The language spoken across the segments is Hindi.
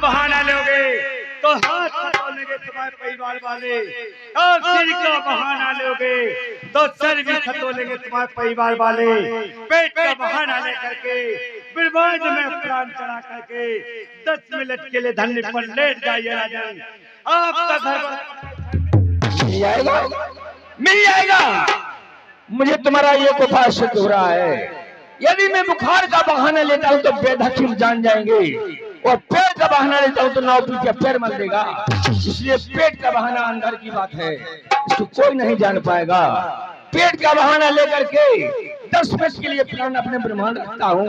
बहाना लोगे तो हाथ खतोलेंगे तुम्हारे परिवार वाले, और सिर का बहाना लोगे तो सर भी खतोलेंगे तुम्हारे परिवार वाले। पेट का बहाना लेकर के बिरबाज में प्राण चढ़ा करके 10 मिनट के लिए धरने पर लेट जाइए राजन। आपका घर मिल जाएगा, मिल जाएगा। मुझे तुम्हारा ये कुफा सिद्ध हो रहा है। यदि मैं बुखार का बहाना लेता हूँ तो वेद हकीम जान जाएंगे, और पेट का बहाना लेता हूँ तो नाव पीछे पैर मल देगा। इसलिए पेट का बहाना अंदर की बात है, इसको कोई नहीं जान पाएगा। पेट का बहाना लेकर के 10 मिनट के लिए प्राण अपने ब्रह्मांड रखता हूँ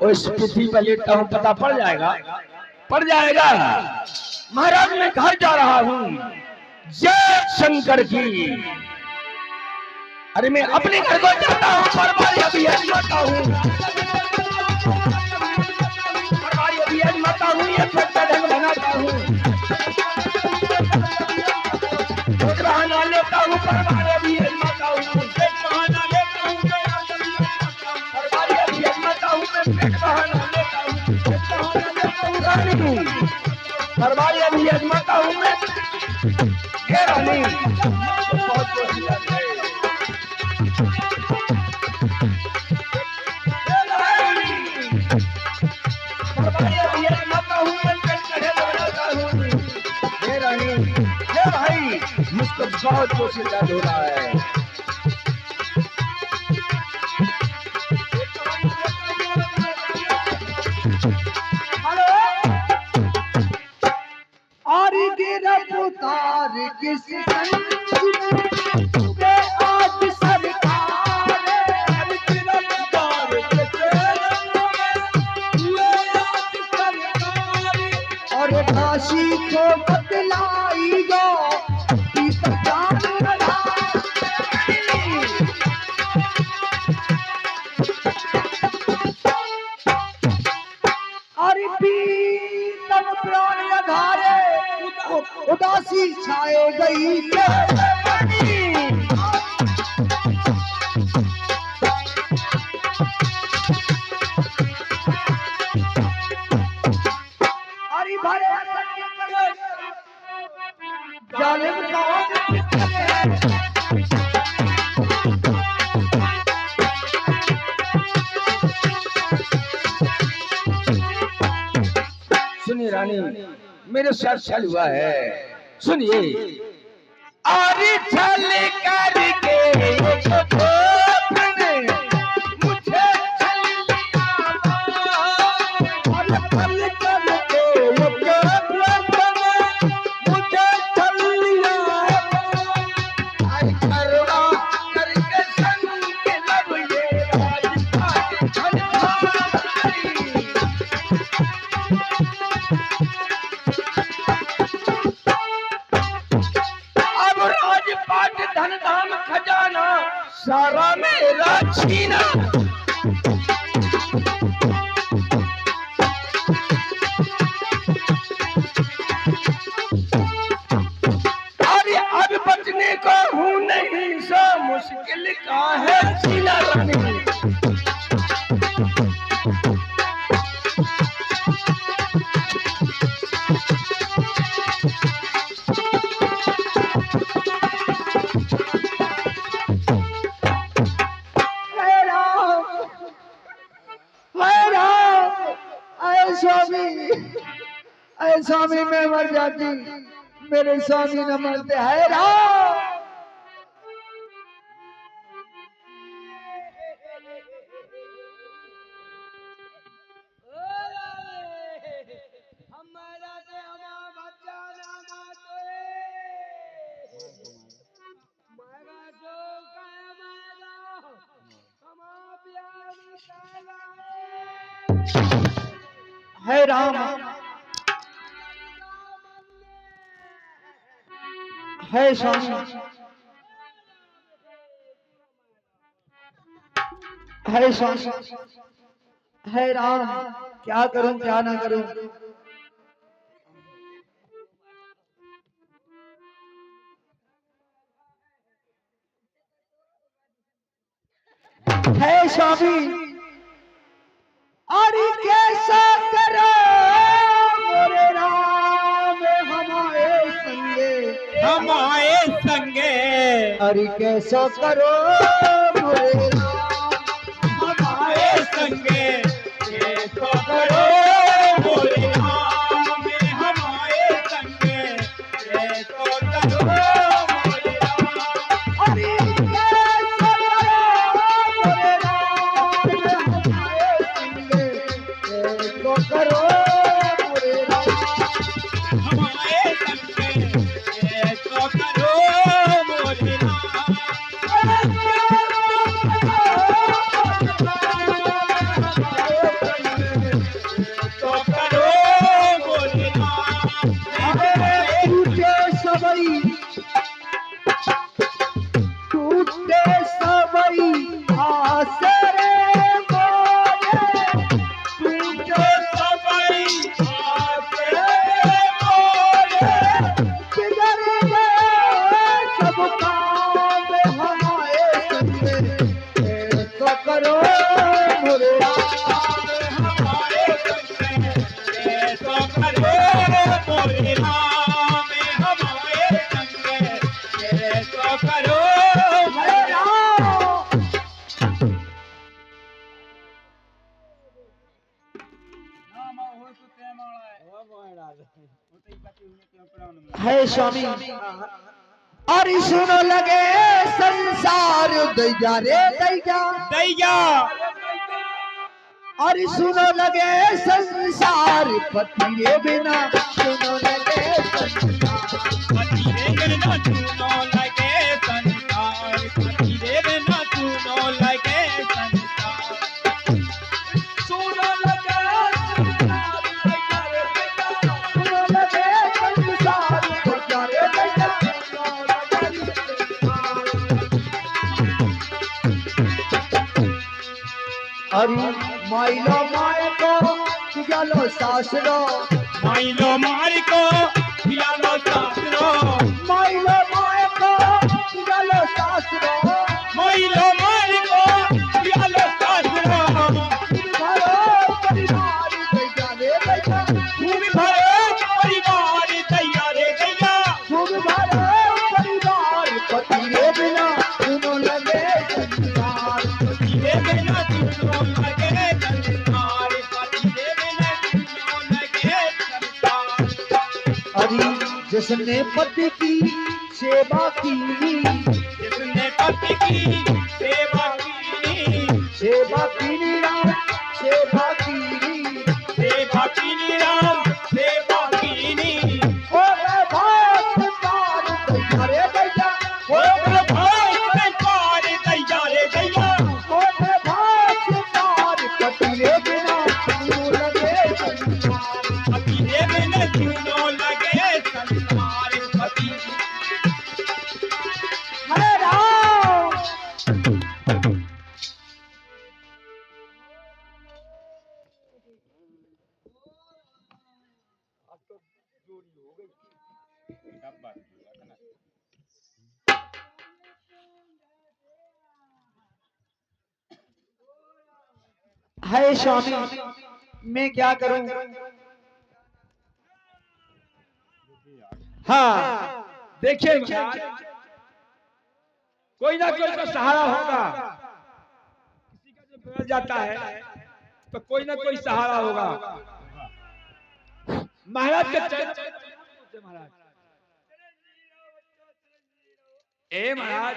और इस पृथ्वी पर लेटता हूँ, पता पड़ जाएगा, पड़ जाएगा। महाराज मैं घर जा रहा हूँ, जय शंकर की। अरे मैं अपने घर को जाता हूँ, परवारी अभी आजमाता हूँ, परवारी अभी आजमाता हूँ, ये पेट का ढंग बनाता हूँ, बहाना लेता हूँ, परवारी अभी आजमाता हूँ, बहाना लेता हूँ, परवारी अभी आजमाता हूँ, पेट बहाना लेता हूँ, बहाना लेता हूँ रानी, परवारी अभी आजमाता हूँ मैं, ये रानी बहुत कोशिश है। भाई मुझको बहुत कोशिश हो रहा है। हेलो, और गिरफ्तार किस आज सरकार गिरफ्तार और काशी को बतलाई गो उदासी छाए गई। अरे भरे जालिम सुनिए रानी, मेरे साथ चल हुआ है, सुनिए। आरी चल करके मुझे चल लिया, और पल करके मुझे चल लिया, आई करवा करके संग के लब ये राजपाट धन धाम खजाना सारा मेरा छीना। अरे अब बचने को हूँ नहीं, सो मुश्किल का है छीना रानी। स्वामी मैं मर जाती, मेरे स्वामी न मरते। है राम है राम है स्वामी है स्वामी है राम, क्या करूं क्या ना करूं। है स्वामी अरे कैसा करो मोरे राम। अरे कैसा करो मोरे राम हमारे संगे कैसो करो मोरे राम हमारे संगे कैसो करो मोरे राम अरे कैसा करो मोरे राम हमारे संगे कैसा करो मोरे राम हमारे संगे कैसो करो मोरे राम तो करो मोरे राम टूटे सबई टूटे सबई आसरे मोरे टूटे सबई आसरे मोरे बिगड़ गए सब काम हमारे संगे ऐसा करो मोरे हमारे संगे कैसो करो मोरे राम हमारे संगे कैसो करो मोरे राम है स्वामी अरे सुनो लगे संसार दैया रे दैया दैया अरे सुनो लगे संसार पति रे बिना सुनो लगे संसार पतिरे बिना चूनो लगे संसार पतिरे बिना चूनो लगे संसार सुनो लगे संसार दैया रे दैया सुनो लगे संसार दैया रे दैया सुनो लगे संसार। अरे माइलो माय को गलो सासरो माइलो मार को खिलालो सासरो माइलो माय को गलो सासरो माइलो मार को खिलालो सासरो भरो परिवार दैया रे दैया खूब भरो परिवार दैया रे दैया खूब भरो परिवार पति रे बिना सुनो लगे संसार पतिरे बिना चूनो लगे संसार पतिरे बिना चूनो लगे संसार अरे जिसने पति की सेवा की जिसने पति की सेवा की राम सेवा की सेवा की राम सेवा की ओ भाई संसार दैया रे दैया ओ भाई संसार दैया रे दैया ओ भाई संसार पति रे बिना सुनो लगे संसार पतिरे बिना चूनो लगे संसार पति हरे राम है स्वामी मैं क्या करूं हाँ देखिए महाराज, कोई ना कोई का सहारा होगा। किसी का जब बिगड़ जाता है तो कोई ना कोई सहारा होगा। महाराज के चरण महाराज ए महाराज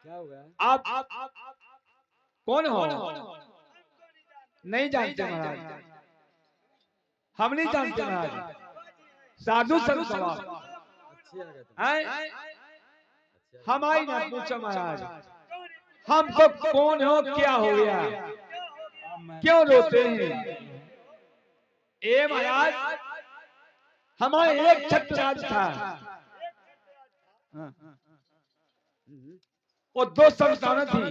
क्या हो गया आप कौन हो? नहीं जानते महाराज, हम नहीं जानते महाराज। साधु संत स्वभाव हैं? हमारी ना पूछो महाराज, हमको कौन हो, क्या हो गया, क्यों रोते हैं? ए महाराज, हमारे एक छत्रराज था और दो संतानें थी।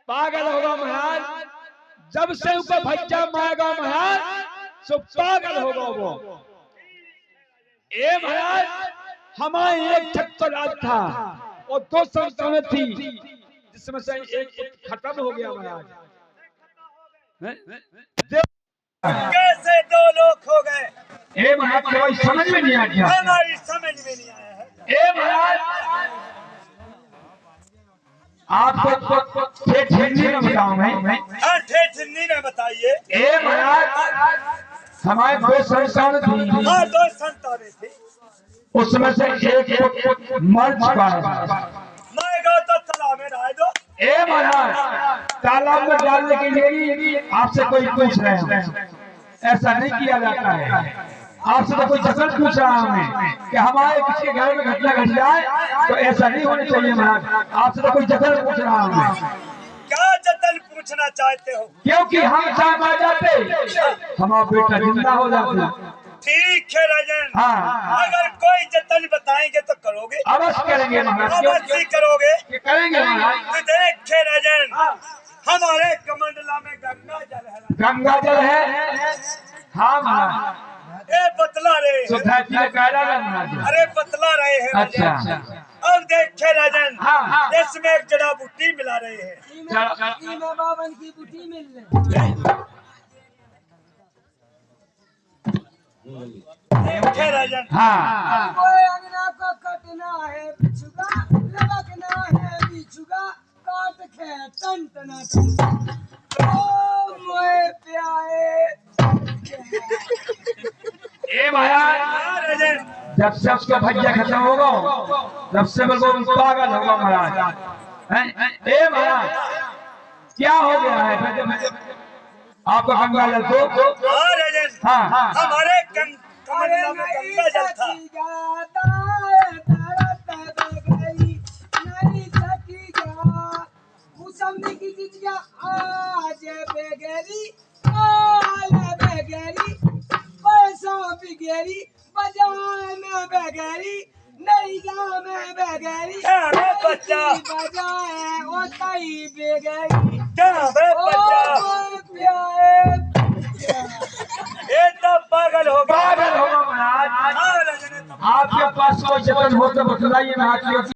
पागल होगा महाराज, जब से ऊपर भज्जा मारेगा महाराज, सो पागल होगा वो। ए महाराज, हमारे एक छत पर राज था और 2 संतानें थी, जिसमें से एक खत्म हो गया महाराज। कैसे 2 लोग हो गए? ए महाराज, कोई समझ में नहीं आ गया। हमारी समझ में नहीं आया है। ए महाराज, आपको ठेठ हिंदी में बताऊं मैं? हाँ, ठेठ हिंदी में बताइए। ए महाराज, हमारे 2 संतान थी। हाँ, 2 संतानें थी। उसमें से एक मर चुका है। मैं गौ तो तालाब में डाल दो। ए महाराज, तालाब में डालने के लिए आपसे कोई पूछ रहे हैं, ऐसा नहीं किया जाता है। आपसे तो कोई जतन पूछ रहा हमें कि हमारे किसी के घर में घटना घट जाए, तो ऐसा नहीं होना चाहिए महाराज। आपसे तो कोई जतन पूछ रहा हमें। क्या जतन पूछना चाहते हो? क्योंकि हम चाह आ जाते, हमारा बेटा जिंदा हो जाता। ठीक है राजन। हाँ, अगर कोई जतन बताएंगे तो करोगे? अवश्य करेंगे महाराज। अवश्य करोगे? करेंगे महाराज। तो देखे राजन, हमारे कमंडला में गंगा जल है। गंगा जल है। हाँ महाराज, ए बतला रहे हैं। सुधा जी ने कहा था महाराज। अरे बतला रहे हैं राजन। अच्छा। अब देखे राजन, हाँ। इसमें एक जड़ा बूटी मिला रहे हैं। बावन की बूटी मिल रही। देखे राजन, हाँ, कोई अंगना को कटना है बिछुगा, लबकना है बिछुगा, काट खे टन टना टन। ओ मोए प्यारे। ए महाराज, हाँ राजन, जब से उसका भैया खत्म होगा, तब से बिल्कुल पागल होगा महाराज। हैं? ए महाराज, क्या हो गया है? आपको गंगा जल दो। हाँ राजन, हाँ, हमारे कमंडला में गंगा जल था। आज बेगेरी, आल बेगेरी, पैसा बिगेरी, बाजार में बेगेरी, नैया में बेगेरी, क्या रे बच्चा? बजाए ओतई बेगेरी। क्या बे बच्चा? ओ प्यारे। ये तो पागल हो गया। पागल होगा महाराज। हाँ राजन, आपके पास कोई जतन हो तो बतलाइए महाराज,